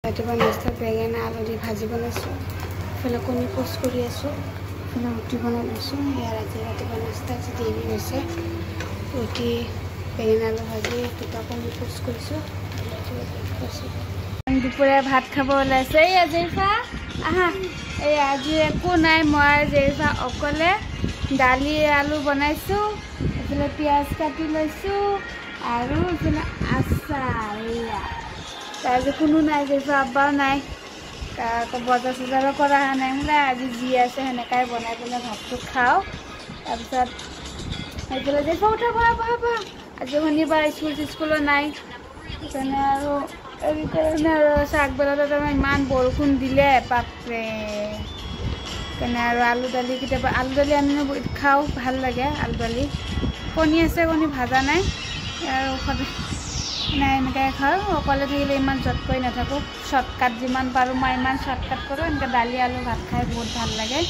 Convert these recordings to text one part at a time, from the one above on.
ৰাতিপুৱা নাস্তাত বেঙেনা আলু দি ভাজি বনাইছোঁ, ইফালে কণী পোষ্ট কৰি আছোঁ, ইফালে ৰুটি বনাই লৈছোঁ। ইয়াৰ ৰাতিপুৱা নাস্তা আজি দেৰি হৈছে। ৰুটি বেঙেনা আলু ভাজি দুটা কণী পোষ্ট কৰিছোঁ। দুপৰীয়া ভাত খাব ওলাইছে। এই জেৰিফা আহা। এই আজি একো নাই, মই জেৰিফা অকলে দালি আলু বনাইছোঁ, এইফালে পিঁয়াজ কাটি লৈছোঁ আৰু এইফালে আচাৰ। এয়া আজি কোনো নাই, জেৰিফা আব্বাও নাই, বজাৰ চজাৰো কৰা অহা নাই। বোলে আজি যি আছে সেনেকাই বনাই পেলাই ভাতটো খাওঁ। তাৰপিছত এইফালে জেৰিফা উঠা বহা বহা বহা। আজি শনিবাৰ, স্কুলো নাই, সেইকাৰণে আৰু এইকাৰণে আৰু আগবেলাতে তাৰমানে ইমান বৰষুণ দিলে বাপৰে। সেইকাৰণে আৰু আলু দালি কেতিয়াবা আলু দালি আনি খাওঁ, ভাল লাগে আলু দালি। কণী আছে, কণী ভাজা নাই আৰু নাই, এনেকৈ খাওঁ। অকলে থাকিলে ইমান জট কৰি নাথাকোঁ, শ্বৰ্টকাট যিমান পাৰোঁ মই ইমান শ্বৰ্টকাট কৰোঁ। এনেকৈ দালি আলু ভাত খাই বহুত ভাল লাগে।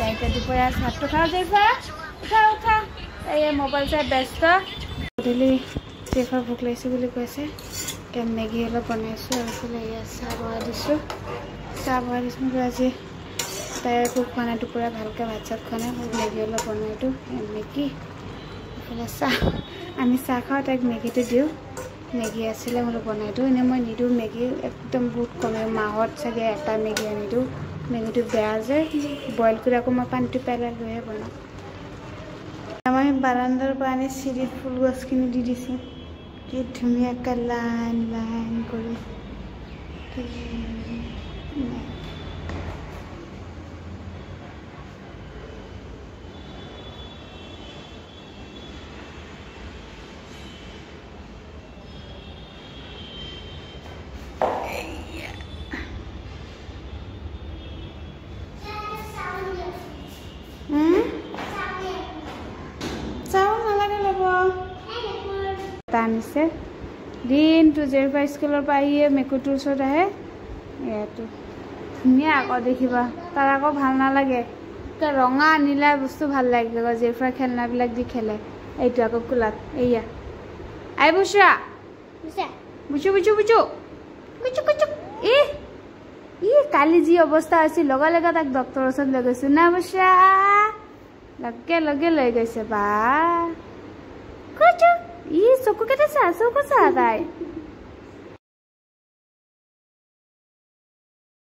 এতিয়া দুপৰীয়া ভাতটো খাওঁ। জেৰিফা উঠা উঠা, এই মোবাইল চাই ব্যস্ত। গধূলি জেৰিফা ভোক লাগিছে বুলি কৈছে, এতিয়া মেগী অলপ বনাইছোঁ আৰু এইফালে এয়া চাহ বনাই দিছোঁ। আজি তাই একো খোৱা নাই, দুপৰীয়া ভালকৈ ভাত চাত খোৱা নাই। মেগী অলপ বনাইতো, মেগী এইফালে চাহ, আমি চাহ খাওঁ, তাইক মেগীটো দিওঁ। মেগী আছিলে বোলো বনাই দিওঁ, এনেই মই নিদিওঁ মেগী, একদম বহুত কমে, মাহত চাগে এটা মেগী আনি দিওঁ। মেগীটো বেয়া যে, বইল কৰি আকৌ মই পানীটো পেলাই লৈহে বনাওঁ। আমাৰ বাৰান্দাৰ পৰা আনি চিৰিত ফুল গছখিনি দি দিছোঁ, কি ধুনীয়াকৈ লাইন লাইন কৰি। আনিছে দিনটো জেৰিফা স্কুলৰ পৰা আহিয়ে মেকুৰীটোৰ ওচৰত আহে। ইয়াতো ধুনীয়া আকৌ দেখিবা, তাৰ আকৌ ভাল নালাগে, ৰঙা নীলা বস্তু ভাল লাগে আকৌ। জেৰিফাৰ খেলনাবিলাক দি খেলে। এইটো আকৌ কোলাত, এয়া আই বুচৰা বুচু বুচু বুচু বুচু বুচু। কালি যি অৱস্থা হৈছিল, লগে লগে তাক ডক্টৰৰ ওচৰত লৈ গৈছোঁ না বুচৰা, লগে লগে লৈ গৈছে। বা চকুকেইটা চা, চকু চা তাই।